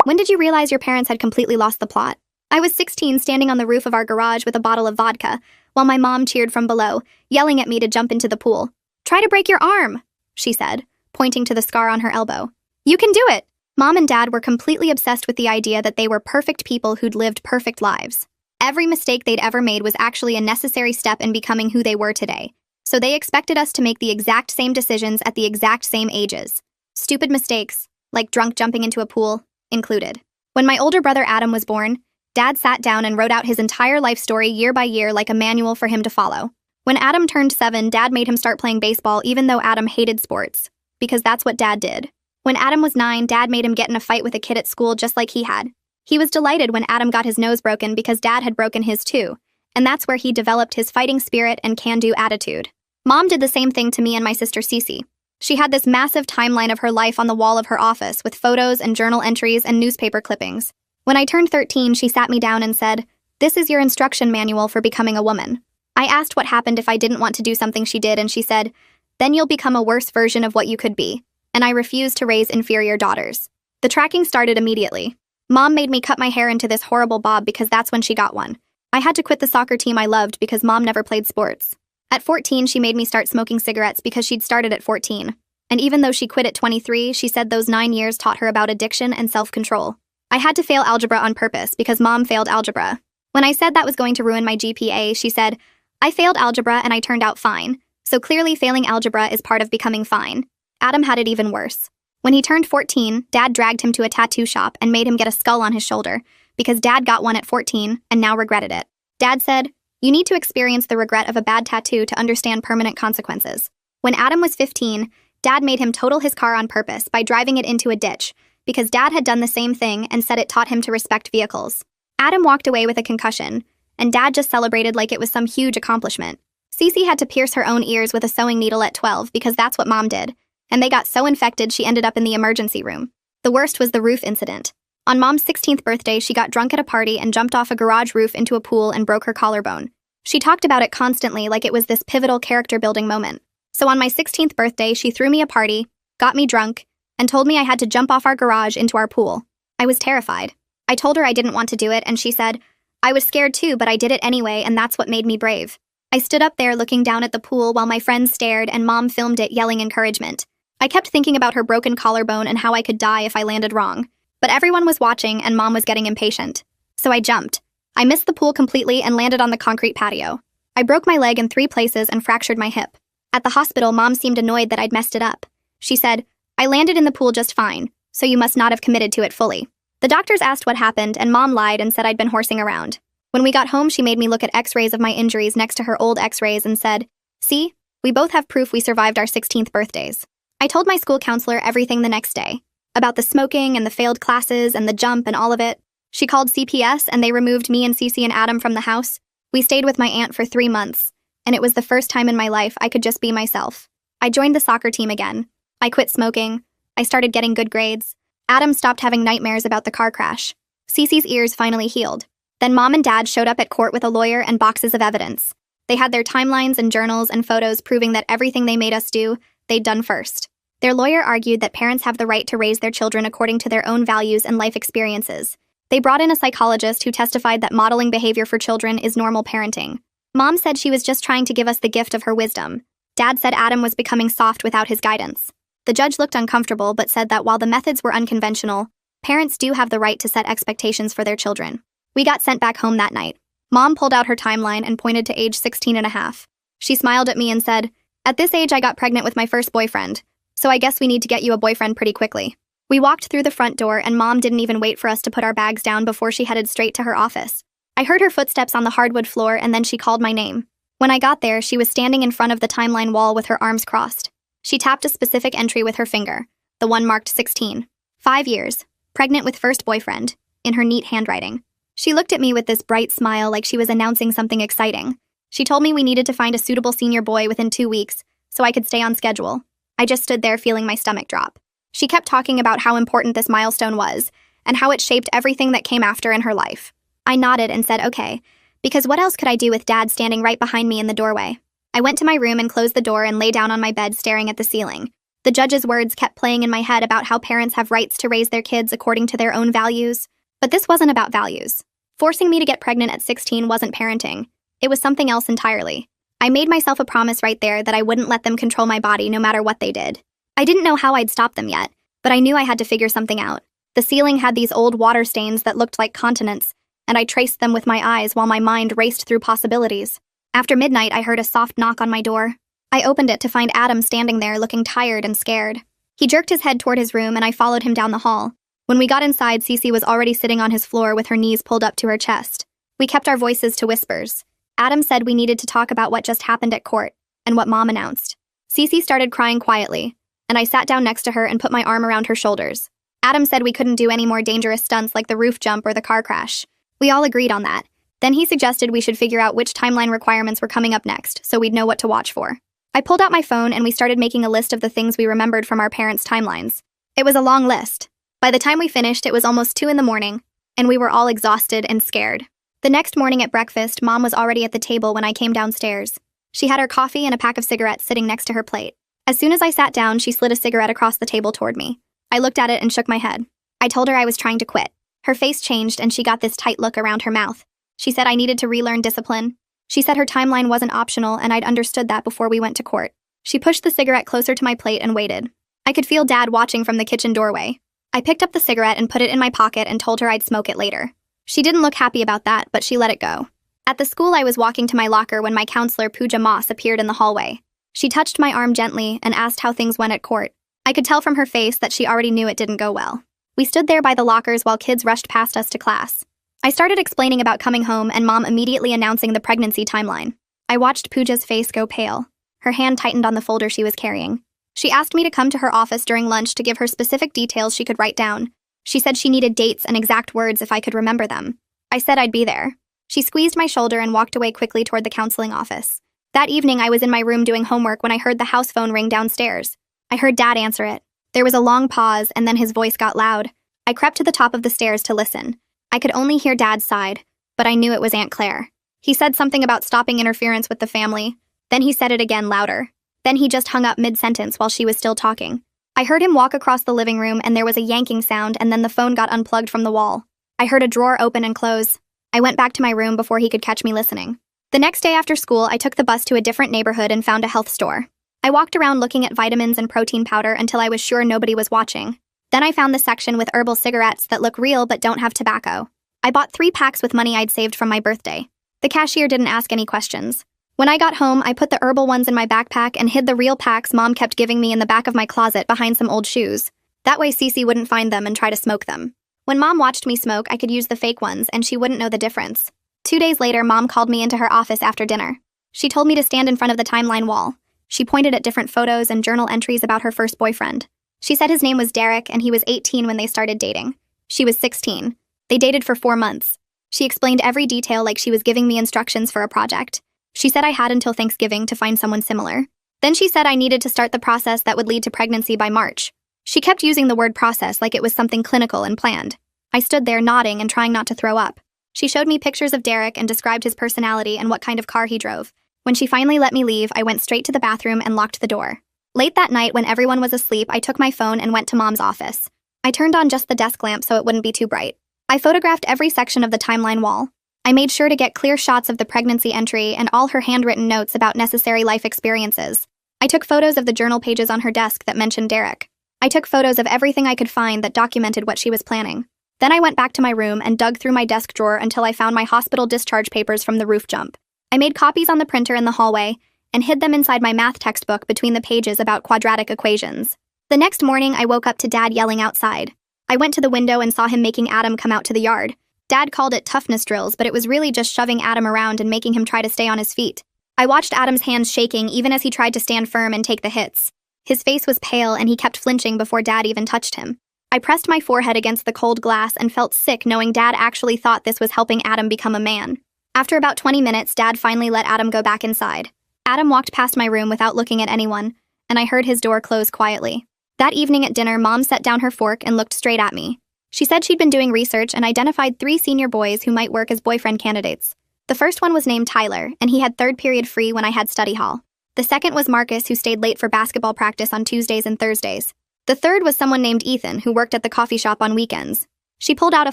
When did you realize your parents had completely lost the plot? I was 16, standing on the roof of our garage with a bottle of vodka, while my mom cheered from below, yelling at me to jump into the pool. "Try to break your arm," she said, pointing to the scar on her elbow. "You can do it." Mom and Dad were completely obsessed with the idea that they were perfect people who'd lived perfect lives. Every mistake they'd ever made was actually a necessary step in becoming who they were today. So they expected us to make the exact same decisions at the exact same ages. Stupid mistakes, like drunk jumping into a pool, included. When my older brother Adam was born, Dad sat down and wrote out his entire life story year by year like a manual for him to follow. When Adam turned 7, Dad made him start playing baseball even though Adam hated sports, because that's what Dad did. When Adam was 9, Dad made him get in a fight with a kid at school just like he had. He was delighted when Adam got his nose broken because Dad had broken his too, and that's where he developed his fighting spirit and can-do attitude. Mom did the same thing to me and my sister Cece. She had this massive timeline of her life on the wall of her office with photos and journal entries and newspaper clippings. When I turned 13, she sat me down and said, "This is your instruction manual for becoming a woman." I asked what happened if I didn't want to do something she did, and she said, "Then you'll become a worse version of what you could be." And I refused to raise inferior daughters. The tracking started immediately. Mom made me cut my hair into this horrible bob because that's when she got one. I had to quit the soccer team I loved because Mom never played sports. At 14, she made me start smoking cigarettes because she'd started at 14. And even though she quit at 23, she said those 9 years taught her about addiction and self-control. I had to fail algebra on purpose because Mom failed algebra. When I said that was going to ruin my GPA, she said, "I failed algebra and I turned out fine. So clearly failing algebra is part of becoming fine." Adam had it even worse. When he turned 14, Dad dragged him to a tattoo shop and made him get a skull on his shoulder because Dad got one at 14 and now regretted it. Dad said, "You need to experience the regret of a bad tattoo to understand permanent consequences." When Adam was 15, Dad made him total his car on purpose by driving it into a ditch because Dad had done the same thing and said it taught him to respect vehicles. Adam walked away with a concussion, and Dad just celebrated like it was some huge accomplishment. Cece had to pierce her own ears with a sewing needle at 12 because that's what Mom did, and they got so infected she ended up in the emergency room. The worst was the roof incident. On Mom's 16th birthday, she got drunk at a party and jumped off a garage roof into a pool and broke her collarbone. She talked about it constantly like it was this pivotal character-building moment. So on my 16th birthday, she threw me a party, got me drunk, and told me I had to jump off our garage into our pool. I was terrified. I told her I didn't want to do it, and she said, "I was scared too, but I did it anyway, and that's what made me brave." I stood up there looking down at the pool while my friends stared and Mom filmed it yelling encouragement. I kept thinking about her broken collarbone and how I could die if I landed wrong. But everyone was watching and Mom was getting impatient. So I jumped. I missed the pool completely and landed on the concrete patio. I broke my leg in 3 places and fractured my hip. At the hospital, Mom seemed annoyed that I'd messed it up. She said, "I landed in the pool just fine, so you must not have committed to it fully." The doctors asked what happened and Mom lied and said I'd been horsing around. When we got home, she made me look at x-rays of my injuries next to her old x-rays and said, "See, we both have proof we survived our 16th birthdays." I told my school counselor everything the next day, about the smoking and the failed classes and the jump and all of it. She called CPS and they removed me and Cece and Adam from the house. We stayed with my aunt for 3 months, and it was the first time in my life I could just be myself. I joined the soccer team again. I quit smoking. I started getting good grades. Adam stopped having nightmares about the car crash. Cece's ears finally healed. Then Mom and Dad showed up at court with a lawyer and boxes of evidence. They had their timelines and journals and photos proving that everything they made us do, they'd done first. Their lawyer argued that parents have the right to raise their children according to their own values and life experiences. They brought in a psychologist who testified that modeling behavior for children is normal parenting. Mom said she was just trying to give us the gift of her wisdom. Dad said Adam was becoming soft without his guidance. The judge looked uncomfortable but said that while the methods were unconventional, parents do have the right to set expectations for their children. We got sent back home that night. Mom pulled out her timeline and pointed to age 16 and a half. She smiled at me and said, "At this age I got pregnant with my first boyfriend, so I guess we need to get you a boyfriend pretty quickly." We walked through the front door and Mom didn't even wait for us to put our bags down before she headed straight to her office. I heard her footsteps on the hardwood floor and then she called my name. When I got there, she was standing in front of the timeline wall with her arms crossed. She tapped a specific entry with her finger, the one marked 16. 5 years, pregnant with first boyfriend, in her neat handwriting. She looked at me with this bright smile like she was announcing something exciting. She told me we needed to find a suitable senior boy within 2 weeks, so I could stay on schedule. I just stood there feeling my stomach drop. She kept talking about how important this milestone was, and how it shaped everything that came after in her life. I nodded and said okay, because what else could I do with Dad standing right behind me in the doorway? I went to my room and closed the door and lay down on my bed staring at the ceiling. The judge's words kept playing in my head about how parents have rights to raise their kids according to their own values. But this wasn't about values. Forcing me to get pregnant at 16 wasn't parenting. It was something else entirely. I made myself a promise right there that I wouldn't let them control my body no matter what they did. I didn't know how I'd stop them yet, but I knew I had to figure something out. The ceiling had these old water stains that looked like continents, and I traced them with my eyes while my mind raced through possibilities. After midnight, I heard a soft knock on my door. I opened it to find Adam standing there looking tired and scared. He jerked his head toward his room and I followed him down the hall. When we got inside, Cece was already sitting on his floor with her knees pulled up to her chest. We kept our voices to whispers. Adam said we needed to talk about what just happened at court and what Mom announced. Cece started crying quietly, and I sat down next to her and put my arm around her shoulders. Adam said we couldn't do any more dangerous stunts like the roof jump or the car crash. We all agreed on that. Then he suggested we should figure out which timeline requirements were coming up next so we'd know what to watch for. I pulled out my phone and we started making a list of the things we remembered from our parents' timelines. It was a long list. By the time we finished, it was almost 2 a.m, and we were all exhausted and scared. The next morning at breakfast, Mom was already at the table when I came downstairs. She had her coffee and a pack of cigarettes sitting next to her plate. As soon as I sat down, she slid a cigarette across the table toward me. I looked at it and shook my head. I told her I was trying to quit. Her face changed and she got this tight look around her mouth. She said I needed to relearn discipline. She said her timeline wasn't optional and I'd understood that before we went to court. She pushed the cigarette closer to my plate and waited. I could feel Dad watching from the kitchen doorway. I picked up the cigarette and put it in my pocket and told her I'd smoke it later. She didn't look happy about that, but she let it go. At the school, I was walking to my locker when my counselor, Pooja Moss, appeared in the hallway. She touched my arm gently and asked how things went at court. I could tell from her face that she already knew it didn't go well. We stood there by the lockers while kids rushed past us to class. I started explaining about coming home and Mom immediately announcing the pregnancy timeline. I watched Pooja's face go pale. Her hand tightened on the folder she was carrying. She asked me to come to her office during lunch to give her specific details she could write down. She said she needed dates and exact words if I could remember them. I said I'd be there. She squeezed my shoulder and walked away quickly toward the counseling office. That evening, I was in my room doing homework when I heard the house phone ring downstairs. I heard Dad answer it. There was a long pause, and then his voice got loud. I crept to the top of the stairs to listen. I could only hear Dad's side, but I knew it was Aunt Claire. He said something about stopping interference with the family. Then he said it again louder. Then he just hung up mid-sentence while she was still talking. I heard him walk across the living room and there was a yanking sound and then the phone got unplugged from the wall. I heard a drawer open and close. I went back to my room before he could catch me listening. The next day after school, I took the bus to a different neighborhood and found a health store. I walked around looking at vitamins and protein powder until I was sure nobody was watching. Then I found the section with herbal cigarettes that look real but don't have tobacco. I bought 3 packs with money I'd saved from my birthday. The cashier didn't ask any questions. When I got home, I put the herbal ones in my backpack and hid the real packs Mom kept giving me in the back of my closet behind some old shoes. That way Cece wouldn't find them and try to smoke them. When Mom watched me smoke, I could use the fake ones and she wouldn't know the difference. 2 days later, Mom called me into her office after dinner. She told me to stand in front of the timeline wall. She pointed at different photos and journal entries about her first boyfriend. She said his name was Derek and he was 18 when they started dating. She was 16. They dated for 4 months. She explained every detail like she was giving me instructions for a project. She said I had until Thanksgiving to find someone similar. Then she said I needed to start the process that would lead to pregnancy by March. She kept using the word process like it was something clinical and planned. I stood there nodding and trying not to throw up. She showed me pictures of Derek and described his personality and what kind of car he drove. When she finally let me leave, I went straight to the bathroom and locked the door. Late that night, when everyone was asleep, I took my phone and went to Mom's office. I turned on just the desk lamp so it wouldn't be too bright. I photographed every section of the timeline wall. I made sure to get clear shots of the pregnancy entry and all her handwritten notes about necessary life experiences. I took photos of the journal pages on her desk that mentioned Derek. I took photos of everything I could find that documented what she was planning. Then I went back to my room and dug through my desk drawer until I found my hospital discharge papers from the roof jump. I made copies on the printer in the hallway and hid them inside my math textbook between the pages about quadratic equations. The next morning, I woke up to Dad yelling outside. I went to the window and saw him making Adam come out to the yard. Dad called it toughness drills, but it was really just shoving Adam around and making him try to stay on his feet. I watched Adam's hands shaking even as he tried to stand firm and take the hits. His face was pale and he kept flinching before Dad even touched him. I pressed my forehead against the cold glass and felt sick knowing Dad actually thought this was helping Adam become a man. After about 20 minutes, Dad finally let Adam go back inside. Adam walked past my room without looking at anyone, and I heard his door close quietly. That evening at dinner, Mom set down her fork and looked straight at me. She said she'd been doing research and identified 3 senior boys who might work as boyfriend candidates. The first one was named Tyler, and he had 3rd period free when I had study hall. The second was Marcus, who stayed late for basketball practice on Tuesdays and Thursdays. The third was someone named Ethan, who worked at the coffee shop on weekends. She pulled out a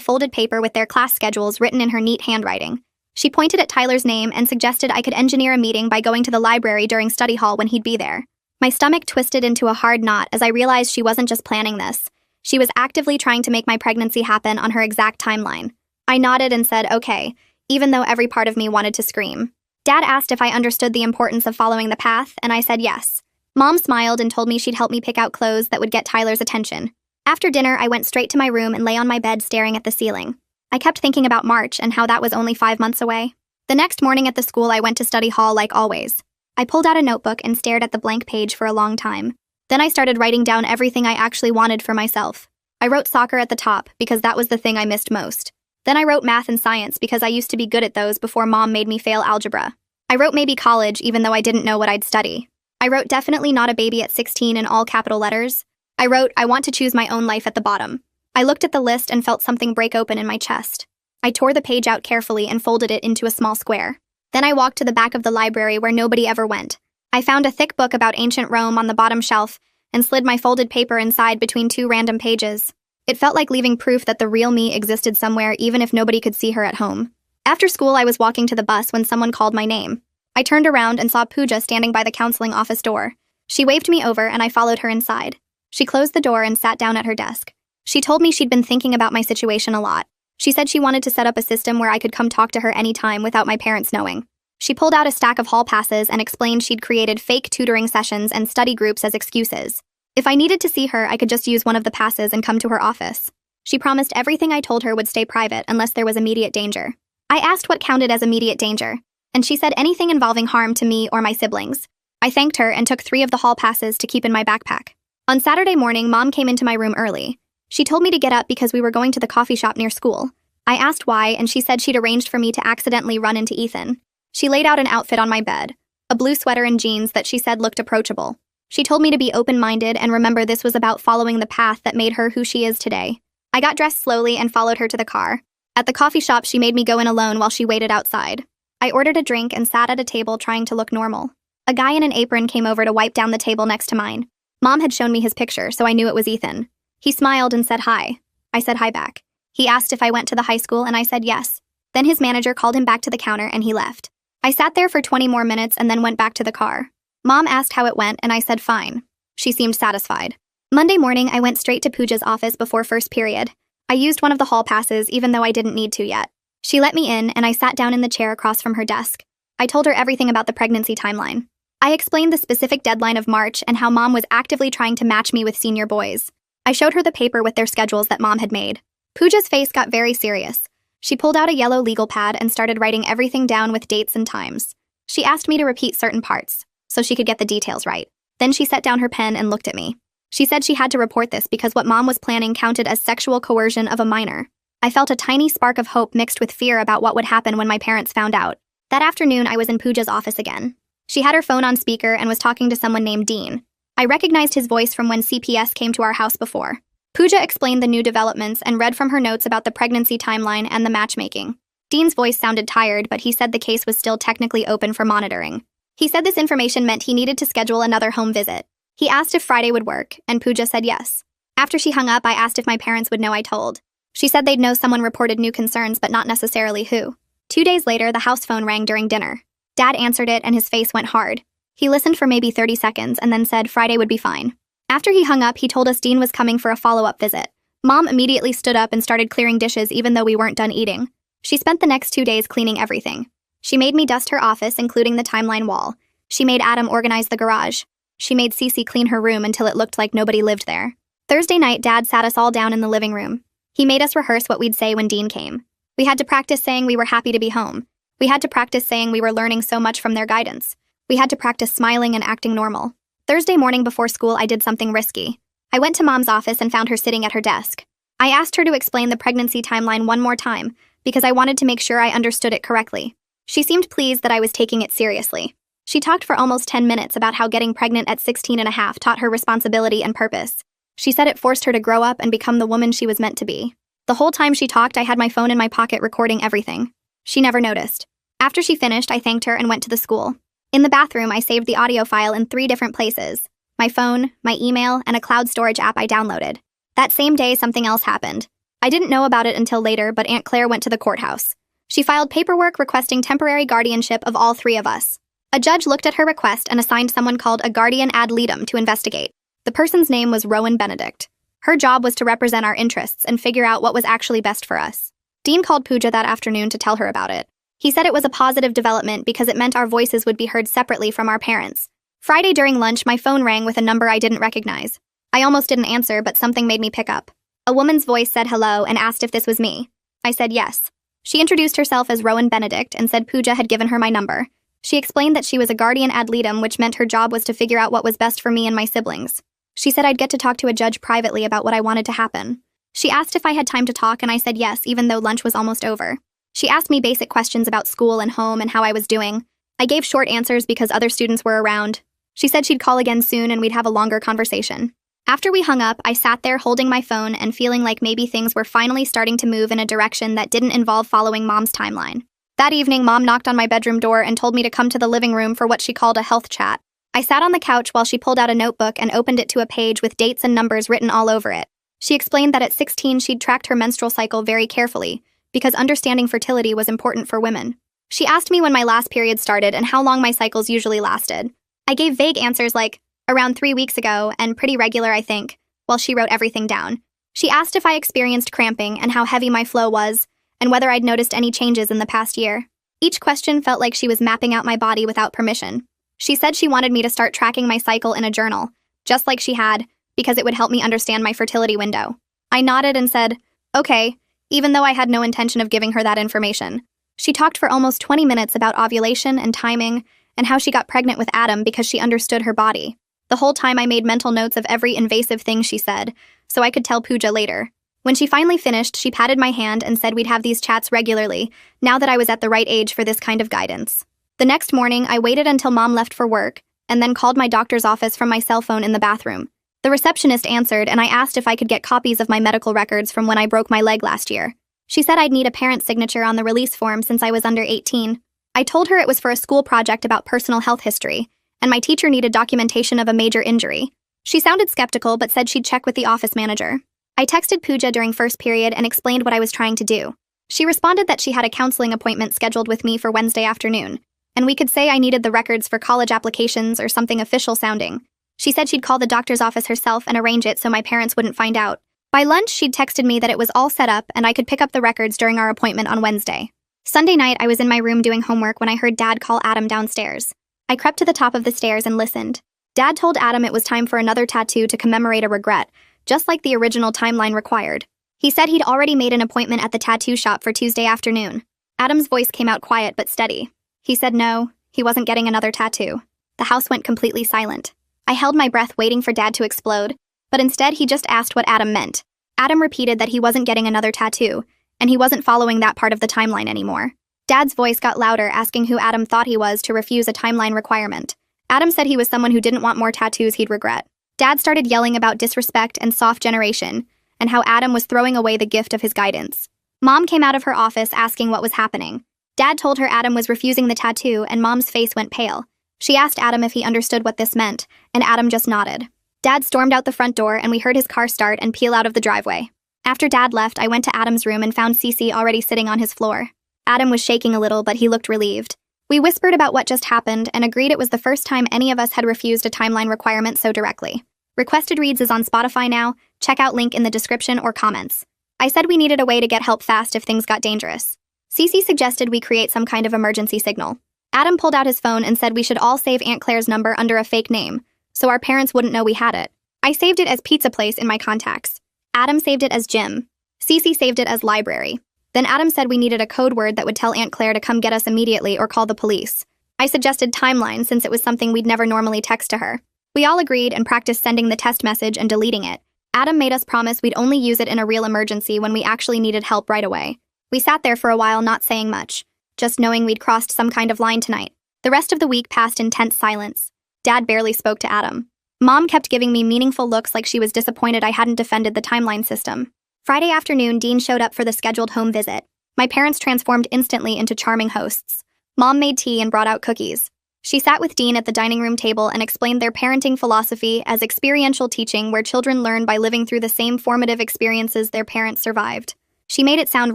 folded paper with their class schedules written in her neat handwriting. She pointed at Tyler's name and suggested I could engineer a meeting by going to the library during study hall when he'd be there. My stomach twisted into a hard knot as I realized she wasn't just planning this. She was actively trying to make my pregnancy happen on her exact timeline. I nodded and said, okay, even though every part of me wanted to scream. Dad asked if I understood the importance of following the path, and I said yes. Mom smiled and told me she'd help me pick out clothes that would get Tyler's attention. After dinner, I went straight to my room and lay on my bed staring at the ceiling. I kept thinking about March and how that was only 5 months away. The next morning at the school, I went to study hall like always. I pulled out a notebook and stared at the blank page for a long time. Then I started writing down everything I actually wanted for myself. I wrote soccer at the top because that was the thing I missed most. Then I wrote math and science because I used to be good at those before Mom made me fail algebra. I wrote maybe college even though I didn't know what I'd study. I wrote definitely not a baby at 16 in all capital letters. I wrote I want to choose my own life at the bottom. I looked at the list and felt something break open in my chest. I tore the page out carefully and folded it into a small square. Then I walked to the back of the library where nobody ever went. I found a thick book about ancient Rome on the bottom shelf and slid my folded paper inside between 2 random pages. It felt like leaving proof that the real me existed somewhere even if nobody could see her at home. After school, I was walking to the bus when someone called my name. I turned around and saw Pooja standing by the counseling office door. She waved me over and I followed her inside. She closed the door and sat down at her desk. She told me she'd been thinking about my situation a lot. She said she wanted to set up a system where I could come talk to her anytime without my parents knowing. She pulled out a stack of hall passes and explained she'd created fake tutoring sessions and study groups as excuses. If I needed to see her, I could just use one of the passes and come to her office. She promised everything I told her would stay private unless there was immediate danger. I asked what counted as immediate danger, and she said anything involving harm to me or my siblings. I thanked her and took 3 of the hall passes to keep in my backpack. On Saturday morning, Mom came into my room early. She told me to get up because we were going to the coffee shop near school. I asked why, and she said she'd arranged for me to accidentally run into Ethan. She laid out an outfit on my bed, a blue sweater and jeans that she said looked approachable. She told me to be open-minded and remember this was about following the path that made her who she is today. I got dressed slowly and followed her to the car. At the coffee shop, she made me go in alone while she waited outside. I ordered a drink and sat at a table trying to look normal. A guy in an apron came over to wipe down the table next to mine. Mom had shown me his picture, so I knew it was Ethan. He smiled and said hi. I said hi back. He asked if I went to the high school and I said yes. Then his manager called him back to the counter and he left. I sat there for 20 more minutes and then went back to the car. Mom asked how it went and I said fine. She seemed satisfied. Monday morning, I went straight to Pooja's office before first period. I used one of the hall passes even though I didn't need to yet. She let me in and I sat down in the chair across from her desk. I told her everything about the pregnancy timeline. I explained the specific deadline of March and how Mom was actively trying to match me with senior boys. I showed her the paper with their schedules that Mom had made. Pooja's face got very serious. She pulled out a yellow legal pad and started writing everything down with dates and times. She asked me to repeat certain parts, so she could get the details right. Then she set down her pen and looked at me. She said she had to report this because what Mom was planning counted as sexual coercion of a minor. I felt a tiny spark of hope mixed with fear about what would happen when my parents found out. That afternoon, I was in Pooja's office again. She had her phone on speaker and was talking to someone named Dean. I recognized his voice from when CPS came to our house before. Pooja explained the new developments and read from her notes about the pregnancy timeline and the matchmaking. Dean's voice sounded tired, but he said the case was still technically open for monitoring. He said this information meant he needed to schedule another home visit. He asked if Friday would work, and Pooja said yes. After she hung up, I asked if my parents would know I told. She said they'd know someone reported new concerns, but not necessarily who. 2 days later, the house phone rang during dinner. Dad answered it, and his face went hard. He listened for maybe 30 seconds and then said Friday would be fine. After he hung up, he told us Dean was coming for a follow-up visit. Mom immediately stood up and started clearing dishes even though we weren't done eating. She spent the next 2 days cleaning everything. She made me dust her office, including the timeline wall. She made Adam organize the garage. She made Cece clean her room until it looked like nobody lived there. Thursday night, Dad sat us all down in the living room. He made us rehearse what we'd say when Dean came. We had to practice saying we were happy to be home. We had to practice saying we were learning so much from their guidance. We had to practice smiling and acting normal. Thursday morning before school, I did something risky. I went to Mom's office and found her sitting at her desk. I asked her to explain the pregnancy timeline one more time because I wanted to make sure I understood it correctly. She seemed pleased that I was taking it seriously. She talked for almost 10 minutes about how getting pregnant at 16 and a half taught her responsibility and purpose. She said it forced her to grow up and become the woman she was meant to be. The whole time she talked, I had my phone in my pocket recording everything. She never noticed. After she finished, I thanked her and went to the school. In the bathroom, I saved the audio file in 3 different places: my phone, my email, and a cloud storage app I downloaded. That same day, something else happened. I didn't know about it until later, but Aunt Claire went to the courthouse. She filed paperwork requesting temporary guardianship of all 3 of us. A judge looked at her request and assigned someone called a guardian ad litem to investigate. The person's name was Rowan Benedict. Her job was to represent our interests and figure out what was actually best for us. Dean called Pooja that afternoon to tell her about it. He said it was a positive development because it meant our voices would be heard separately from our parents. Friday during lunch, my phone rang with a number I didn't recognize. I almost didn't answer, but something made me pick up. A woman's voice said hello and asked if this was me. I said yes. She introduced herself as Rowan Benedict and said Pooja had given her my number. She explained that she was a guardian ad litem, which meant her job was to figure out what was best for me and my siblings. She said I'd get to talk to a judge privately about what I wanted to happen. She asked if I had time to talk, and I said yes, even though lunch was almost over. She asked me basic questions about school and home and how I was doing. I gave short answers because other students were around. She said she'd call again soon and we'd have a longer conversation. After we hung up, I sat there holding my phone and feeling like maybe things were finally starting to move in a direction that didn't involve following Mom's timeline. That evening, Mom knocked on my bedroom door and told me to come to the living room for what she called a health chat. I sat on the couch while she pulled out a notebook and opened it to a page with dates and numbers written all over it. She explained that at 16 she'd tracked her menstrual cycle very carefully, because understanding fertility was important for women. She asked me when my last period started and how long my cycles usually lasted. I gave vague answers like, around 3 weeks ago, and pretty regular, I think, while she wrote everything down. She asked if I experienced cramping and how heavy my flow was, and whether I'd noticed any changes in the past year. Each question felt like she was mapping out my body without permission. She said she wanted me to start tracking my cycle in a journal, just like she had, because it would help me understand my fertility window. I nodded and said, okay, even though I had no intention of giving her that information. She talked for almost 20 minutes about ovulation and timing, and how she got pregnant with Adam because she understood her body. The whole time I made mental notes of every invasive thing she said, so I could tell Pooja later. When she finally finished, she patted my hand and said we'd have these chats regularly, now that I was at the right age for this kind of guidance. The next morning, I waited until Mom left for work, and then called my doctor's office from my cell phone in the bathroom. The receptionist answered, and I asked if I could get copies of my medical records from when I broke my leg last year. She said I'd need a parent's signature on the release form since I was under 18. I told her it was for a school project about personal health history, and my teacher needed documentation of a major injury. She sounded skeptical but said she'd check with the office manager. I texted Pooja during first period and explained what I was trying to do. She responded that she had a counseling appointment scheduled with me for Wednesday afternoon, and we could say I needed the records for college applications or something official sounding. She said she'd call the doctor's office herself and arrange it so my parents wouldn't find out. By lunch, she'd texted me that it was all set up and I could pick up the records during our appointment on Wednesday. Sunday night, I was in my room doing homework when I heard Dad call Adam downstairs. I crept to the top of the stairs and listened. Dad told Adam it was time for another tattoo to commemorate a regret, just like the original timeline required. He said he'd already made an appointment at the tattoo shop for Tuesday afternoon. Adam's voice came out quiet but steady. He said no, he wasn't getting another tattoo. The house went completely silent. I held my breath waiting for Dad to explode, but instead he just asked what Adam meant. Adam repeated that he wasn't getting another tattoo, and he wasn't following that part of the timeline anymore. Dad's voice got louder, asking who Adam thought he was to refuse a timeline requirement. Adam said he was someone who didn't want more tattoos he'd regret. Dad started yelling about disrespect and soft generation, and how Adam was throwing away the gift of his guidance. Mom came out of her office asking what was happening. Dad told her Adam was refusing the tattoo, and Mom's face went pale. She asked Adam if he understood what this meant, and Adam just nodded. Dad stormed out the front door, and we heard his car start and peel out of the driveway. After Dad left, I went to Adam's room and found Cece already sitting on his floor. Adam was shaking a little, but he looked relieved. We whispered about what just happened and agreed it was the first time any of us had refused a timeline requirement so directly. Requested Reads is on Spotify now. Check out link in the description or comments. I said we needed a way to get help fast if things got dangerous. Cece suggested we create some kind of emergency signal. Adam pulled out his phone and said we should all save Aunt Claire's number under a fake name, so our parents wouldn't know we had it. I saved it as Pizza Place in my contacts. Adam saved it as Gym. Cece saved it as Library. Then Adam said we needed a code word that would tell Aunt Claire to come get us immediately or call the police. I suggested Timeline since it was something we'd never normally text to her. We all agreed and practiced sending the test message and deleting it. Adam made us promise we'd only use it in a real emergency when we actually needed help right away. We sat there for a while not saying much, just knowing we'd crossed some kind of line tonight. The rest of the week passed in tense silence. Dad barely spoke to Adam. Mom kept giving me meaningful looks like she was disappointed I hadn't defended the timeline system. Friday afternoon, Dean showed up for the scheduled home visit. My parents transformed instantly into charming hosts. Mom made tea and brought out cookies. She sat with Dean at the dining room table and explained their parenting philosophy as experiential teaching, where children learn by living through the same formative experiences their parents survived. She made it sound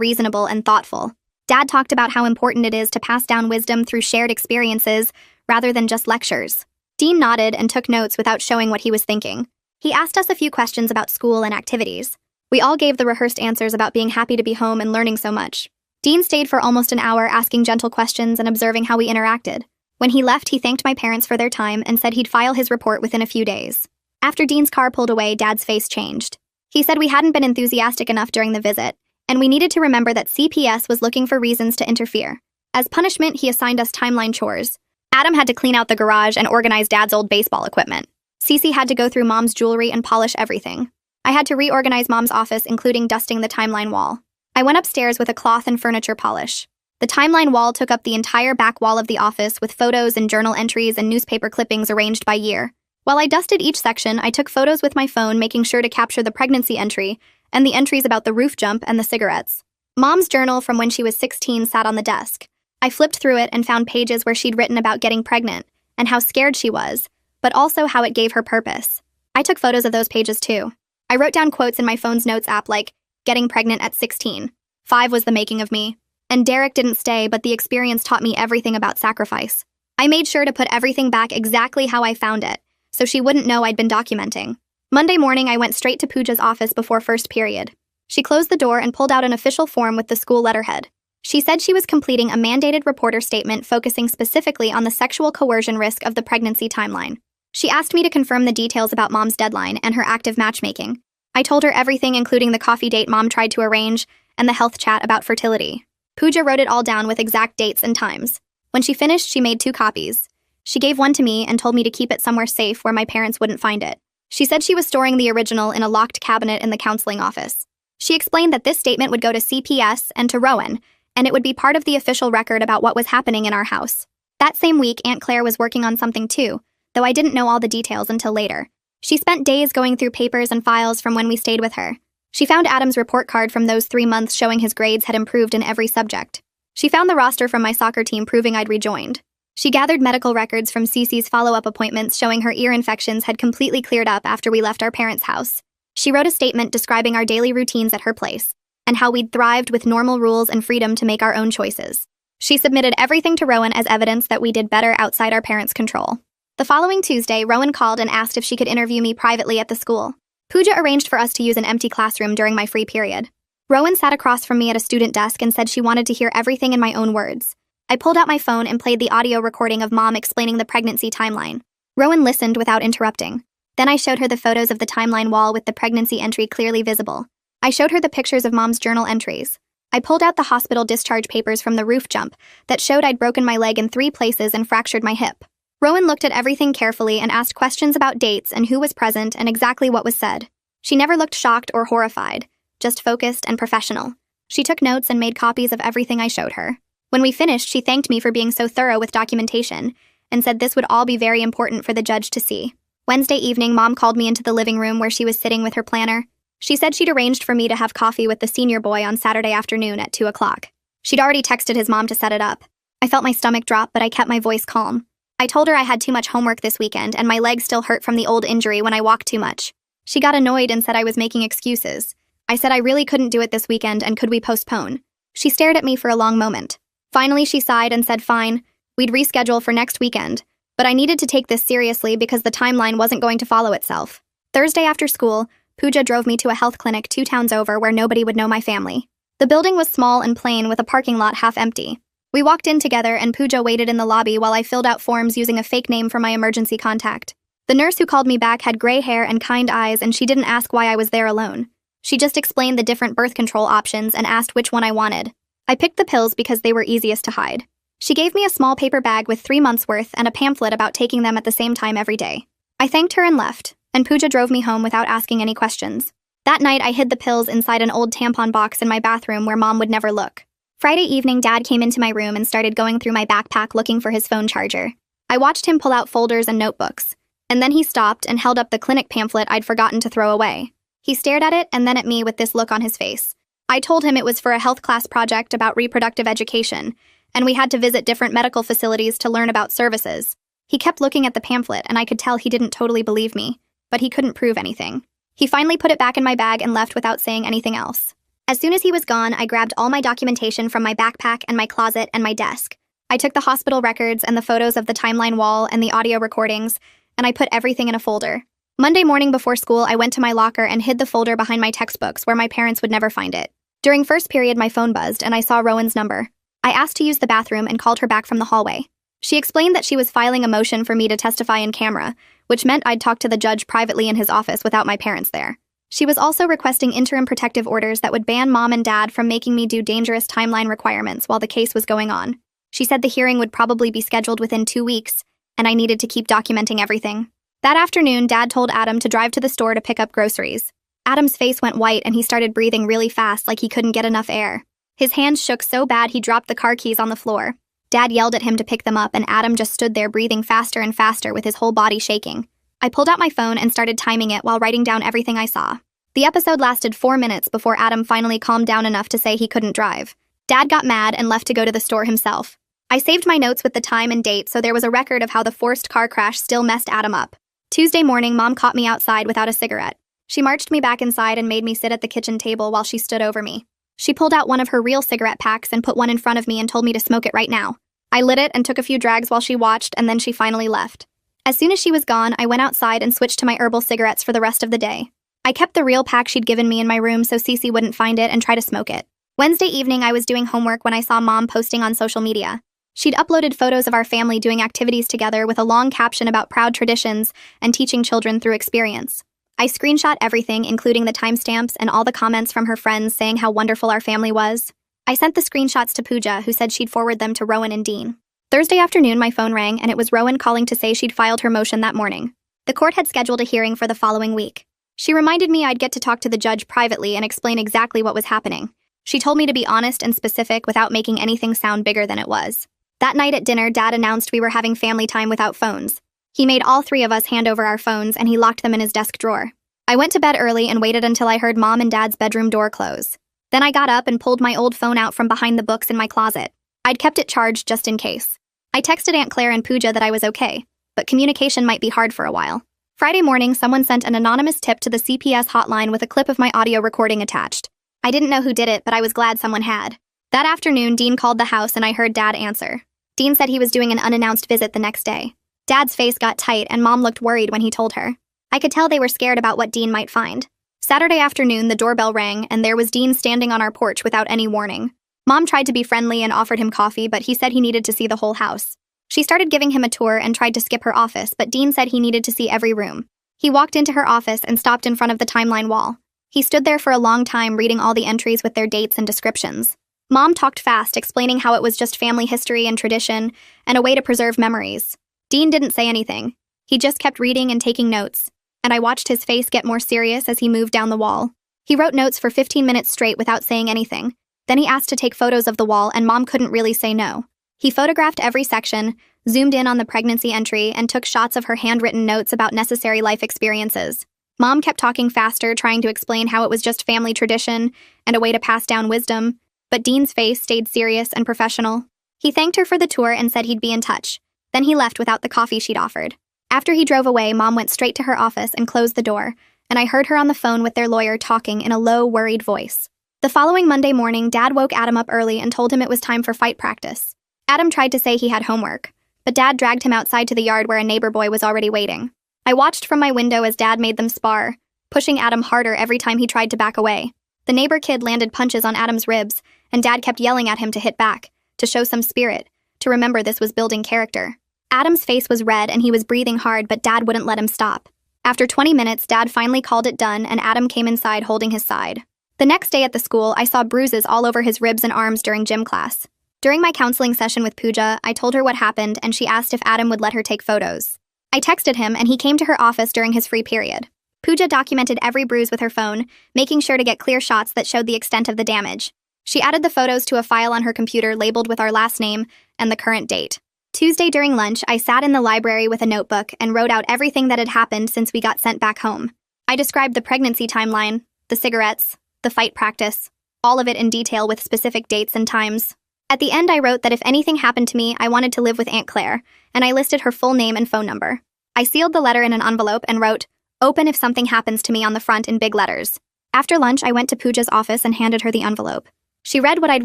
reasonable and thoughtful. Dad talked about how important it is to pass down wisdom through shared experiences rather than just lectures. Dean nodded and took notes without showing what he was thinking. He asked us a few questions about school and activities. We all gave the rehearsed answers about being happy to be home and learning so much. Dean stayed for almost an hour asking gentle questions and observing how we interacted. When he left, he thanked my parents for their time and said he'd file his report within a few days. After Dean's car pulled away, Dad's face changed. He said we hadn't been enthusiastic enough during the visit, and we needed to remember that CPS was looking for reasons to interfere. As punishment, he assigned us timeline chores. Adam had to clean out the garage and organize Dad's old baseball equipment. Cece had to go through Mom's jewelry and polish everything. I had to reorganize Mom's office, including dusting the timeline wall. I went upstairs with a cloth and furniture polish. The timeline wall took up the entire back wall of the office with photos and journal entries and newspaper clippings arranged by year. While I dusted each section, I took photos with my phone, making sure to capture the pregnancy entry and the entries about the roof jump and the cigarettes. Mom's journal from when she was 16 sat on the desk. I flipped through it and found pages where she'd written about getting pregnant and how scared she was, but also how it gave her purpose. I took photos of those pages too. I wrote down quotes in my phone's notes app like, "Getting pregnant at 16. 5 was the making of me." And Derek didn't stay, but the experience taught me everything about sacrifice. I made sure to put everything back exactly how I found it, so she wouldn't know I'd been documenting. Monday morning, I went straight to Pooja's office before first period. She closed the door and pulled out an official form with the school letterhead. She said she was completing a mandated reporter statement focusing specifically on the sexual coercion risk of the pregnancy timeline. She asked me to confirm the details about Mom's deadline and her active matchmaking. I told her everything, including the coffee date Mom tried to arrange and the health chat about fertility. Pooja wrote it all down with exact dates and times. When she finished, she made 2 copies. She gave one to me and told me to keep it somewhere safe where my parents wouldn't find it. She said she was storing the original in a locked cabinet in the counseling office. She explained that this statement would go to CPS and to Rowan, and it would be part of the official record about what was happening in our house. That same week, Aunt Claire was working on something too, though I didn't know all the details until later. She spent days going through papers and files from when we stayed with her. She found Adam's report card from those 3 months showing his grades had improved in every subject. She found the roster from my soccer team proving I'd rejoined. She gathered medical records from Cece's follow-up appointments showing her ear infections had completely cleared up after we left our parents' house. She wrote a statement describing our daily routines at her place and how we'd thrived with normal rules and freedom to make our own choices. She submitted everything to Rowan as evidence that we did better outside our parents' control. The following Tuesday, Rowan called and asked if she could interview me privately at the school. Pooja arranged for us to use an empty classroom during my free period. Rowan sat across from me at a student desk and said she wanted to hear everything in my own words. I pulled out my phone and played the audio recording of Mom explaining the pregnancy timeline. Rowan listened without interrupting. Then I showed her the photos of the timeline wall with the pregnancy entry clearly visible. I showed her the pictures of Mom's journal entries. I pulled out the hospital discharge papers from the roof jump that showed I'd broken my leg in 3 places and fractured my hip. Rowan looked at everything carefully and asked questions about dates and who was present and exactly what was said. She never looked shocked or horrified, just focused and professional. She took notes and made copies of everything I showed her. When we finished, she thanked me for being so thorough with documentation and said this would all be very important for the judge to see. Wednesday evening, Mom called me into the living room where she was sitting with her planner. She said she'd arranged for me to have coffee with the senior boy on Saturday afternoon at 2 o'clock. She'd already texted his mom to set it up. I felt my stomach drop, but I kept my voice calm. I told her I had too much homework this weekend and my leg still hurt from the old injury when I walked too much. She got annoyed and said I was making excuses. I said I really couldn't do it this weekend and could we postpone? She stared at me for a long moment. Finally, she sighed and said fine, we'd reschedule for next weekend, but I needed to take this seriously because the timeline wasn't going to follow itself. Thursday after school, Pooja drove me to a health clinic 2 towns over where nobody would know my family. The building was small and plain with a parking lot half empty. We walked in together and Pooja waited in the lobby while I filled out forms using a fake name for my emergency contact. The nurse who called me back had gray hair and kind eyes and she didn't ask why I was there alone. She just explained the different birth control options and asked which one I wanted. I picked the pills because they were easiest to hide. She gave me a small paper bag with 3 months' worth and a pamphlet about taking them at the same time every day. I thanked her and left, and Pooja drove me home without asking any questions. That night, I hid the pills inside an old tampon box in my bathroom where Mom would never look. Friday evening, Dad came into my room and started going through my backpack looking for his phone charger. I watched him pull out folders and notebooks, and then he stopped and held up the clinic pamphlet I'd forgotten to throw away. He stared at it and then at me with this look on his face. I told him it was for a health class project about reproductive education, and we had to visit different medical facilities to learn about services. He kept looking at the pamphlet, and I could tell he didn't totally believe me, but he couldn't prove anything. He finally put it back in my bag and left without saying anything else. As soon as he was gone, I grabbed all my documentation from my backpack and my closet and my desk. I took the hospital records and the photos of the timeline wall and the audio recordings, and I put everything in a folder. Monday morning before school, I went to my locker and hid the folder behind my textbooks where my parents would never find it. During first period, my phone buzzed and I saw Rowan's number. I asked to use the bathroom and called her back from the hallway. She explained that she was filing a motion for me to testify in camera, which meant I'd talk to the judge privately in his office without my parents there. She was also requesting interim protective orders that would ban Mom and Dad from making me do dangerous timeline requirements while the case was going on. She said the hearing would probably be scheduled within 2 weeks, and I needed to keep documenting everything. That afternoon, Dad told Adam to drive to the store to pick up groceries. Adam's face went white and he started breathing really fast like he couldn't get enough air. His hands shook so bad he dropped the car keys on the floor. Dad yelled at him to pick them up and Adam just stood there breathing faster and faster with his whole body shaking. I pulled out my phone and started timing it while writing down everything I saw. The episode lasted 4 minutes before Adam finally calmed down enough to say he couldn't drive. Dad got mad and left to go to the store himself. I saved my notes with the time and date so there was a record of how the forced car crash still messed Adam up. Tuesday morning, Mom caught me outside without a cigarette. She marched me back inside and made me sit at the kitchen table while she stood over me. She pulled out one of her real cigarette packs and put one in front of me and told me to smoke it right now. I lit it and took a few drags while she watched, and then she finally left. As soon as she was gone, I went outside and switched to my herbal cigarettes for the rest of the day. I kept the real pack she'd given me in my room so Cece wouldn't find it and try to smoke it. Wednesday evening, I was doing homework when I saw Mom posting on social media. She'd uploaded photos of our family doing activities together with a long caption about proud traditions and teaching children through experience. I screenshot everything, including the timestamps and all the comments from her friends saying how wonderful our family was. I sent the screenshots to Pooja, who said she'd forward them to Rowan and Dean. Thursday afternoon, my phone rang, and it was Rowan calling to say she'd filed her motion that morning. The court had scheduled a hearing for the following week. She reminded me I'd get to talk to the judge privately and explain exactly what was happening. She told me to be honest and specific without making anything sound bigger than it was. That night at dinner, Dad announced we were having family time without phones. He made all 3 of us hand over our phones, and he locked them in his desk drawer. I went to bed early and waited until I heard Mom and Dad's bedroom door close. Then I got up and pulled my old phone out from behind the books in my closet. I'd kept it charged just in case. I texted Aunt Claire and Pooja that I was okay, but communication might be hard for a while. Friday morning, someone sent an anonymous tip to the CPS hotline with a clip of my audio recording attached. I didn't know who did it, but I was glad someone had. That afternoon, Dean called the house and I heard Dad answer. Dean said he was doing an unannounced visit the next day. Dad's face got tight and Mom looked worried when he told her. I could tell they were scared about what Dean might find. Saturday afternoon, the doorbell rang and there was Dean standing on our porch without any warning. Mom tried to be friendly and offered him coffee, but he said he needed to see the whole house. She started giving him a tour and tried to skip her office, but Dean said he needed to see every room. He walked into her office and stopped in front of the timeline wall. He stood there for a long time reading all the entries with their dates and descriptions. Mom talked fast, explaining how it was just family history and tradition and a way to preserve memories. Dean didn't say anything. He just kept reading and taking notes, and I watched his face get more serious as he moved down the wall. He wrote notes for 15 minutes straight without saying anything. Then he asked to take photos of the wall, and Mom couldn't really say no. He photographed every section, zoomed in on the pregnancy entry, and took shots of her handwritten notes about necessary life experiences. Mom kept talking faster, trying to explain how it was just family tradition and a way to pass down wisdom, but Dean's face stayed serious and professional. He thanked her for the tour and said he'd be in touch. Then he left without the coffee she'd offered. After he drove away, Mom went straight to her office and closed the door, and I heard her on the phone with their lawyer talking in a low, worried voice. The following Monday morning, Dad woke Adam up early and told him it was time for fight practice. Adam tried to say he had homework, but Dad dragged him outside to the yard where a neighbor boy was already waiting. I watched from my window as Dad made them spar, pushing Adam harder every time he tried to back away. The neighbor kid landed punches on Adam's ribs, and Dad kept yelling at him to hit back, to show some spirit, to remember this was building character. Adam's face was red and he was breathing hard, but Dad wouldn't let him stop. After 20 minutes, Dad finally called it done, and Adam came inside holding his side. The next day at the school, I saw bruises all over his ribs and arms during gym class. During my counseling session with Pooja, I told her what happened, and she asked if Adam would let her take photos. I texted him, and he came to her office during his free period. Pooja documented every bruise with her phone, making sure to get clear shots that showed the extent of the damage. She added the photos to a file on her computer labeled with our last name and the current date. Tuesday during lunch, I sat in the library with a notebook and wrote out everything that had happened since we got sent back home. I described the pregnancy timeline, the cigarettes, the fight practice, all of it in detail with specific dates and times. At the end, I wrote that if anything happened to me, I wanted to live with Aunt Claire, and I listed her full name and phone number. I sealed the letter in an envelope and wrote, "Open if something happens to me," on the front in big letters. After lunch, I went to Pooja's office and handed her the envelope. She read what I'd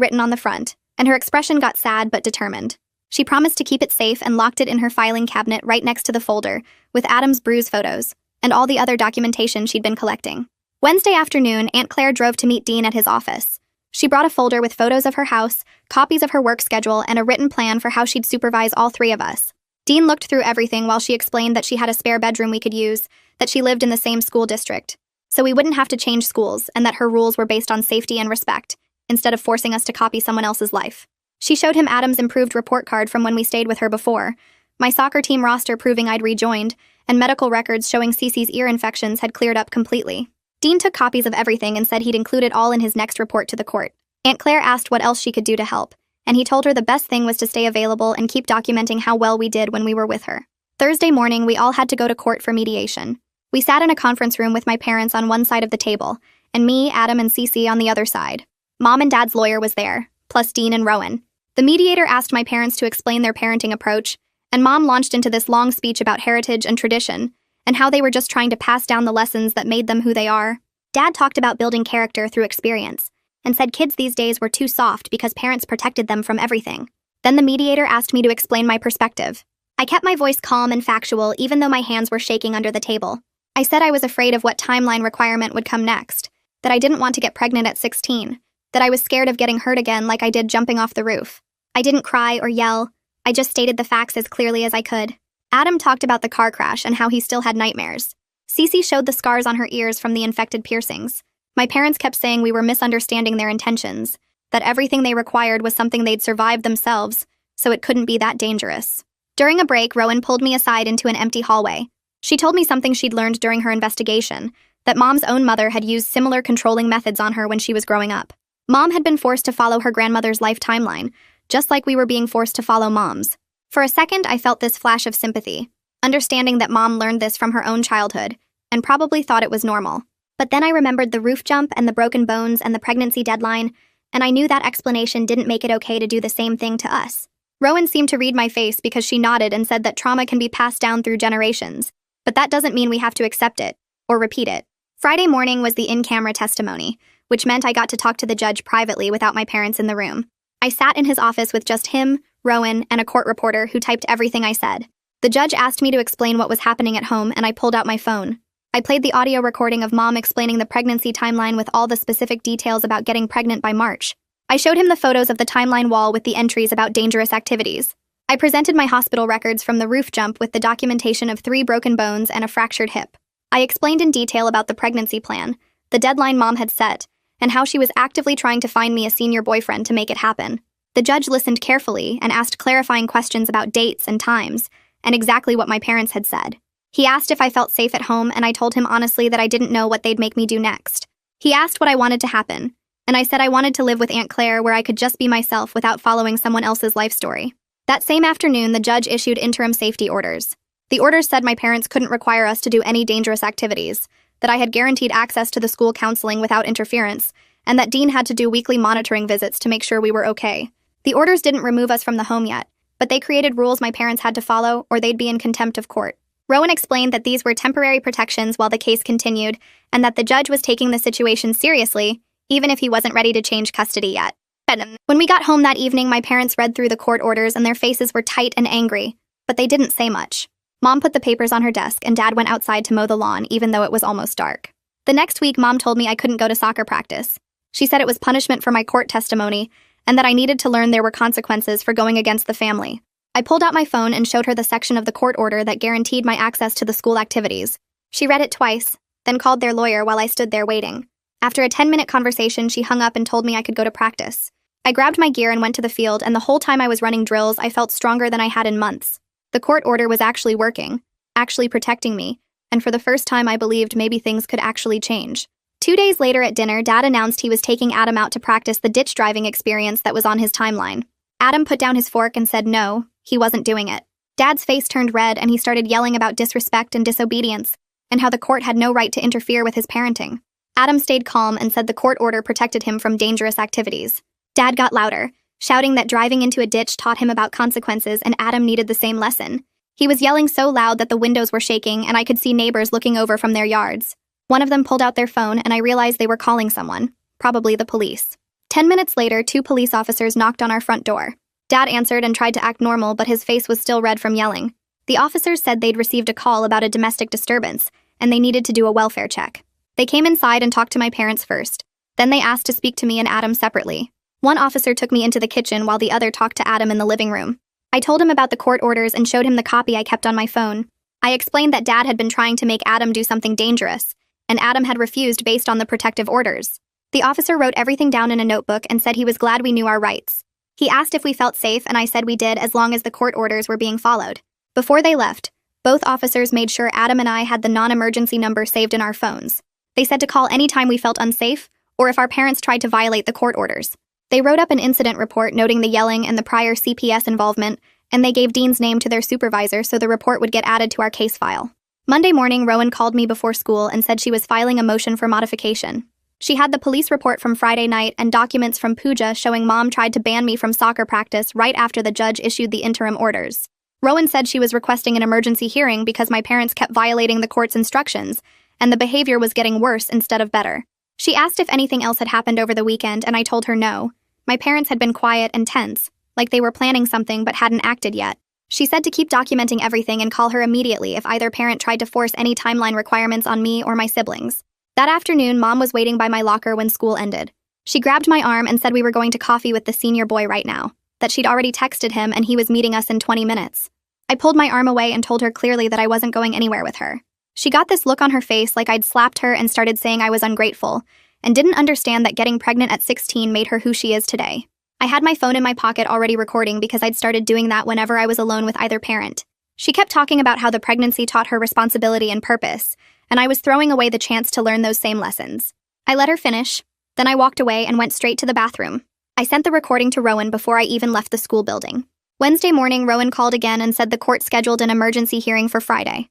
written on the front, and her expression got sad but determined. She promised to keep it safe and locked it in her filing cabinet right next to the folder, with Adam's bruise photos, and all the other documentation she'd been collecting. Wednesday afternoon, Aunt Claire drove to meet Dean at his office. She brought a folder with photos of her house, copies of her work schedule, and a written plan for how she'd supervise all three of us. Dean looked through everything while she explained that she had a spare bedroom we could use, that she lived in the same school district, so we wouldn't have to change schools, and that her rules were based on safety and respect, instead of forcing us to copy someone else's life. She showed him Adam's improved report card from when we stayed with her before, my soccer team roster proving I'd rejoined, and medical records showing Cece's ear infections had cleared up completely. Dean took copies of everything and said he'd include it all in his next report to the court. Aunt Claire asked what else she could do to help, and he told her the best thing was to stay available and keep documenting how well we did when we were with her. Thursday morning, we all had to go to court for mediation. We sat in a conference room with my parents on one side of the table, and me, Adam, and Cece on the other side. Mom and Dad's lawyer was there, plus Dean and Rowan. The mediator asked my parents to explain their parenting approach, and Mom launched into this long speech about heritage and tradition, and how they were just trying to pass down the lessons that made them who they are. Dad talked about building character through experience, and said kids these days were too soft because parents protected them from everything. Then the mediator asked me to explain my perspective. I kept my voice calm and factual even though my hands were shaking under the table. I said I was afraid of what timeline requirement would come next, that I didn't want to get pregnant at 16, that I was scared of getting hurt again like I did jumping off the roof. I didn't cry or yell, I just stated the facts as clearly as I could. Adam talked about the car crash and how he still had nightmares. Cece showed the scars on her ears from the infected piercings. My parents kept saying we were misunderstanding their intentions, that everything they required was something they'd survived themselves, so it couldn't be that dangerous. During a break, Rowan pulled me aside into an empty hallway. She told me something she'd learned during her investigation, that Mom's own mother had used similar controlling methods on her when she was growing up. Mom had been forced to follow her grandmother's life timeline, just like we were being forced to follow Mom's. For a second, I felt this flash of sympathy, understanding that Mom learned this from her own childhood, and probably thought it was normal. But then I remembered the roof jump and the broken bones and the pregnancy deadline, and I knew that explanation didn't make it okay to do the same thing to us. Rowan seemed to read my face because she nodded and said that trauma can be passed down through generations, but that doesn't mean we have to accept it or repeat it. Friday morning was the in-camera testimony, which meant I got to talk to the judge privately without my parents in the room. I sat in his office with just him, Rowan, and a court reporter who typed everything I said. The judge asked me to explain what was happening at home, and I pulled out my phone. I played the audio recording of Mom explaining the pregnancy timeline with all the specific details about getting pregnant by March. I showed him the photos of the timeline wall with the entries about dangerous activities. I presented my hospital records from the roof jump with the documentation of 3 broken bones and a fractured hip. I explained in detail about the pregnancy plan, the deadline Mom had set, and how she was actively trying to find me a senior boyfriend to make it happen. The judge listened carefully and asked clarifying questions about dates and times, and exactly what my parents had said. He asked if I felt safe at home, and I told him honestly that I didn't know what they'd make me do next. He asked what I wanted to happen, and I said I wanted to live with Aunt Claire where I could just be myself without following someone else's life story. That same afternoon, the judge issued interim safety orders. The orders said my parents couldn't require us to do any dangerous activities, that I had guaranteed access to the school counseling without interference, and that Dean had to do weekly monitoring visits to make sure we were okay. The orders didn't remove us from the home yet, but they created rules my parents had to follow or they'd be in contempt of court. Rowan explained that these were temporary protections while the case continued, and that the judge was taking the situation seriously, even if he wasn't ready to change custody yet. When we got home that evening, my parents read through the court orders and their faces were tight and angry, but they didn't say much. Mom put the papers on her desk and Dad went outside to mow the lawn even though it was almost dark. The next week, Mom told me I couldn't go to soccer practice. She said it was punishment for my court testimony and that I needed to learn there were consequences for going against the family. I pulled out my phone and showed her the section of the court order that guaranteed my access to the school activities. She read it twice, then called their lawyer while I stood there waiting. After a 10-minute conversation, she hung up and told me I could go to practice. I grabbed my gear and went to the field, and the whole time I was running drills, I felt stronger than I had in months. The court order was actually working, actually protecting me, and for the first time I believed maybe things could actually change. 2 days later at dinner, Dad announced he was taking Adam out to practice the ditch driving experience that was on his timeline. Adam put down his fork and said no, he wasn't doing it. Dad's face turned red and he started yelling about disrespect and disobedience, and how the court had no right to interfere with his parenting. Adam stayed calm and said the court order protected him from dangerous activities. Dad got louder, shouting that driving into a ditch taught him about consequences and Adam needed the same lesson. He was yelling so loud that the windows were shaking and I could see neighbors looking over from their yards. One of them pulled out their phone and I realized they were calling someone, probably the police. 10 minutes later, 2 police officers knocked on our front door. Dad answered and tried to act normal, but his face was still red from yelling. The officers said they'd received a call about a domestic disturbance, and they needed to do a welfare check. They came inside and talked to my parents first. Then they asked to speak to me and Adam separately. One officer took me into the kitchen while the other talked to Adam in the living room. I told him about the court orders and showed him the copy I kept on my phone. I explained that Dad had been trying to make Adam do something dangerous, and Adam had refused based on the protective orders. The officer wrote everything down in a notebook and said he was glad we knew our rights. He asked if we felt safe, and I said we did as long as the court orders were being followed. Before they left, both officers made sure Adam and I had the non-emergency number saved in our phones. They said to call anytime we felt unsafe, or if our parents tried to violate the court orders. They wrote up an incident report noting the yelling and the prior CPS involvement, and they gave Dean's name to their supervisor so the report would get added to our case file. Monday morning, Rowan called me before school and said she was filing a motion for modification. She had the police report from Friday night and documents from Pooja showing Mom tried to ban me from soccer practice right after the judge issued the interim orders. Rowan said she was requesting an emergency hearing because my parents kept violating the court's instructions, and the behavior was getting worse instead of better. She asked if anything else had happened over the weekend, and I told her no. My parents had been quiet and tense, like they were planning something but hadn't acted yet. She said to keep documenting everything and call her immediately if either parent tried to force any timeline requirements on me or my siblings. That afternoon, Mom was waiting by my locker when school ended. She grabbed my arm and said we were going to coffee with the senior boy right now, that she'd already texted him and he was meeting us in 20 minutes. I pulled my arm away and told her clearly that I wasn't going anywhere with her. She got this look on her face like I'd slapped her and started saying I was ungrateful, and didn't understand that getting pregnant at 16 made her who she is today. I had my phone in my pocket already recording because I'd started doing that whenever I was alone with either parent. She kept talking about how the pregnancy taught her responsibility and purpose, and I was throwing away the chance to learn those same lessons. I let her finish, then I walked away and went straight to the bathroom. I sent the recording to Rowan before I even left the school building. Wednesday morning, Rowan called again and said the court scheduled an emergency hearing for Friday.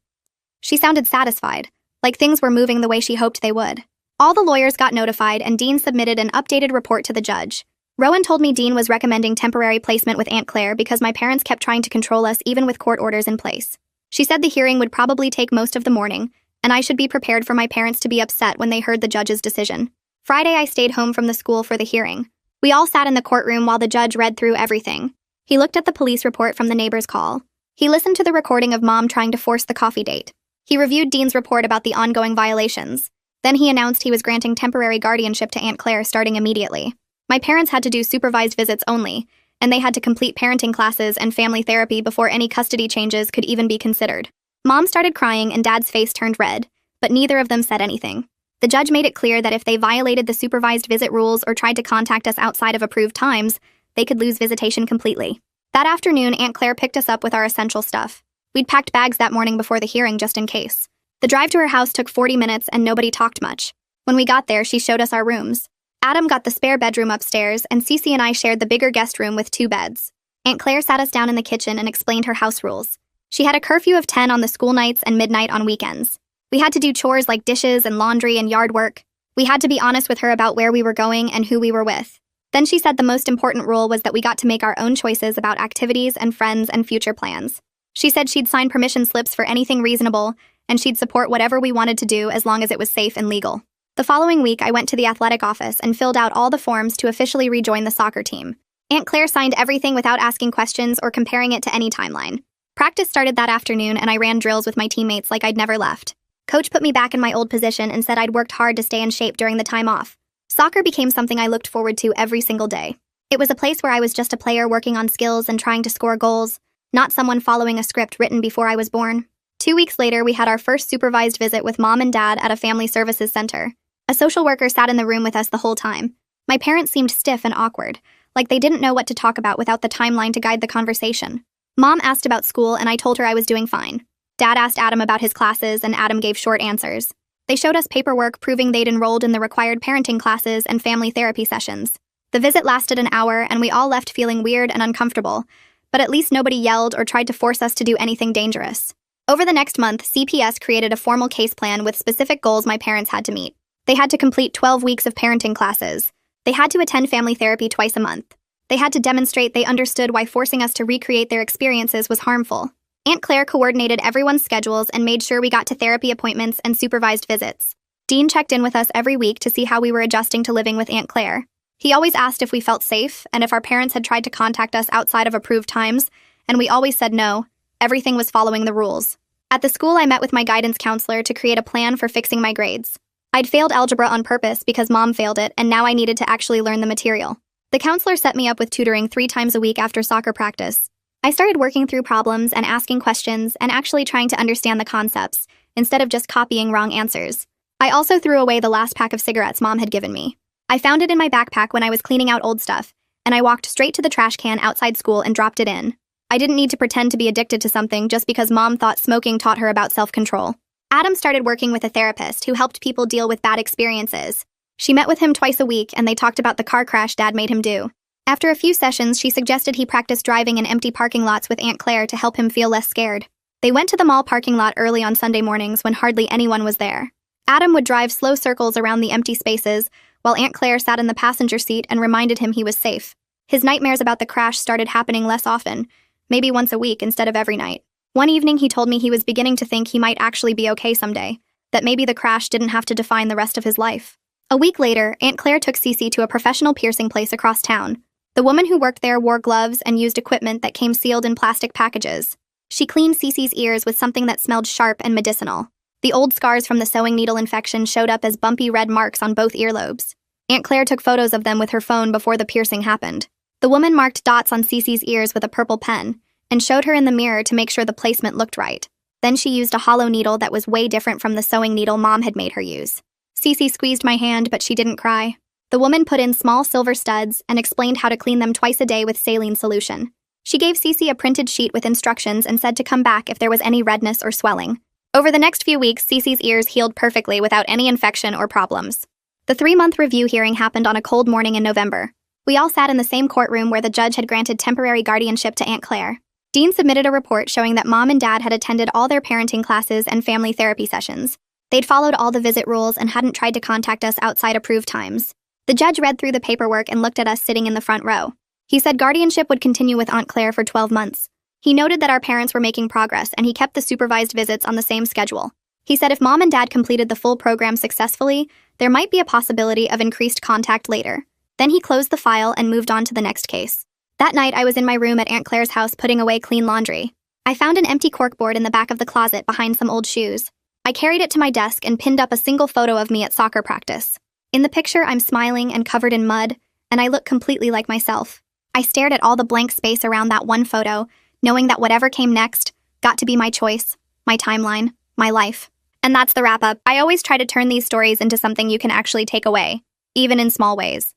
She sounded satisfied, like things were moving the way she hoped they would. All the lawyers got notified and Dean submitted an updated report to the judge. Rowan told me Dean was recommending temporary placement with Aunt Claire because my parents kept trying to control us even with court orders in place. She said the hearing would probably take most of the morning, and I should be prepared for my parents to be upset when they heard the judge's decision. Friday, I stayed home from the school for the hearing. We all sat in the courtroom while the judge read through everything. He looked at the police report from the neighbor's call. He listened to the recording of Mom trying to force the coffee date. He reviewed Dean's report about the ongoing violations. Then he announced he was granting temporary guardianship to Aunt Claire starting immediately. My parents had to do supervised visits only, and they had to complete parenting classes and family therapy before any custody changes could even be considered. Mom started crying and Dad's face turned red, but neither of them said anything. The judge made it clear that if they violated the supervised visit rules or tried to contact us outside of approved times, they could lose visitation completely. That afternoon, Aunt Claire picked us up with our essential stuff. We'd packed bags that morning before the hearing just in case. The drive to her house took 40 minutes and nobody talked much. When we got there, she showed us our rooms. Adam got the spare bedroom upstairs, and Cece and I shared the bigger guest room with 2 beds. Aunt Claire sat us down in the kitchen and explained her house rules. She had a curfew of 10 on the school nights and midnight on weekends. We had to do chores like dishes and laundry and yard work. We had to be honest with her about where we were going and who we were with. Then she said the most important rule was that we got to make our own choices about activities and friends and future plans. She said she'd sign permission slips for anything reasonable, and she'd support whatever we wanted to do as long as it was safe and legal. The following week, I went to the athletic office and filled out all the forms to officially rejoin the soccer team. Aunt Claire signed everything without asking questions or comparing it to any timeline. Practice started that afternoon, and I ran drills with my teammates like I'd never left. Coach put me back in my old position and said I'd worked hard to stay in shape during the time off. Soccer became something I looked forward to every single day. It was a place where I was just a player working on skills and trying to score goals, not someone following a script written before I was born. 2 weeks later, we had our first supervised visit with Mom and Dad at a family services center. A social worker sat in the room with us the whole time. My parents seemed stiff and awkward, like they didn't know what to talk about without the timeline to guide the conversation. Mom asked about school, and I told her I was doing fine. Dad asked Adam about his classes, and Adam gave short answers. They showed us paperwork proving they'd enrolled in the required parenting classes and family therapy sessions. The visit lasted an hour, and we all left feeling weird and uncomfortable, but at least nobody yelled or tried to force us to do anything dangerous. Over the next month, CPS created a formal case plan with specific goals my parents had to meet. They had to complete 12 weeks of parenting classes. They had to attend family therapy twice a month. They had to demonstrate they understood why forcing us to recreate their experiences was harmful. Aunt Claire coordinated everyone's schedules and made sure we got to therapy appointments and supervised visits. Dean checked in with us every week to see how we were adjusting to living with Aunt Claire. He always asked if we felt safe and if our parents had tried to contact us outside of approved times, and we always said no. Everything was following the rules. At the school, I met with my guidance counselor to create a plan for fixing my grades. I'd failed algebra on purpose because Mom failed it, and now I needed to actually learn the material. The counselor set me up with tutoring 3 times a week after soccer practice. I started working through problems and asking questions and actually trying to understand the concepts, instead of just copying wrong answers. I also threw away the last pack of cigarettes Mom had given me. I found it in my backpack when I was cleaning out old stuff, and I walked straight to the trash can outside school and dropped it in. I didn't need to pretend to be addicted to something just because Mom thought smoking taught her about self-control. Adam started working with a therapist who helped people deal with bad experiences. She met with him twice a week, and they talked about the car crash Dad made him do. After a few sessions, she suggested he practice driving in empty parking lots with Aunt Claire to help him feel less scared. They went to the mall parking lot early on Sunday mornings when hardly anyone was there. Adam would drive slow circles around the empty spaces, while Aunt Claire sat in the passenger seat and reminded him he was safe. His nightmares about the crash started happening less often, maybe once a week instead of every night. One evening he told me he was beginning to think he might actually be okay someday, that maybe the crash didn't have to define the rest of his life. A week later, Aunt Claire took Cece to a professional piercing place across town. The woman who worked there wore gloves and used equipment that came sealed in plastic packages. She cleaned Cece's ears with something that smelled sharp and medicinal. The old scars from the sewing needle infection showed up as bumpy red marks on both earlobes. Aunt Claire took photos of them with her phone before the piercing happened. The woman marked dots on Cece's ears with a purple pen and showed her in the mirror to make sure the placement looked right. Then she used a hollow needle that was way different from the sewing needle Mom had made her use. Cece squeezed my hand, but she didn't cry. The woman put in small silver studs and explained how to clean them twice a day with saline solution. She gave Cece a printed sheet with instructions and said to come back if there was any redness or swelling. Over the next few weeks, Cece's ears healed perfectly without any infection or problems. The 3-month review hearing happened on a cold morning in November. We all sat in the same courtroom where the judge had granted temporary guardianship to Aunt Claire. Dean submitted a report showing that Mom and Dad had attended all their parenting classes and family therapy sessions. They'd followed all the visit rules and hadn't tried to contact us outside approved times. The judge read through the paperwork and looked at us sitting in the front row. He said guardianship would continue with Aunt Claire for 12 months. He noted that our parents were making progress and he kept the supervised visits on the same schedule. He said if Mom and Dad completed the full program successfully, there might be a possibility of increased contact later. Then he closed the file and moved on to the next case. That night, I was in my room at Aunt Claire's house putting away clean laundry. I found an empty corkboard in the back of the closet behind some old shoes. I carried it to my desk and pinned up a single photo of me at soccer practice. In the picture, I'm smiling and covered in mud, and I look completely like myself. I stared at all the blank space around that one photo, knowing that whatever came next got to be my choice, my timeline, my life. And that's the wrap-up. I always try to turn these stories into something you can actually take away, even in small ways.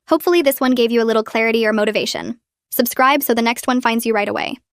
Hopefully this one gave you a little clarity or motivation. Subscribe so the next one finds you right away.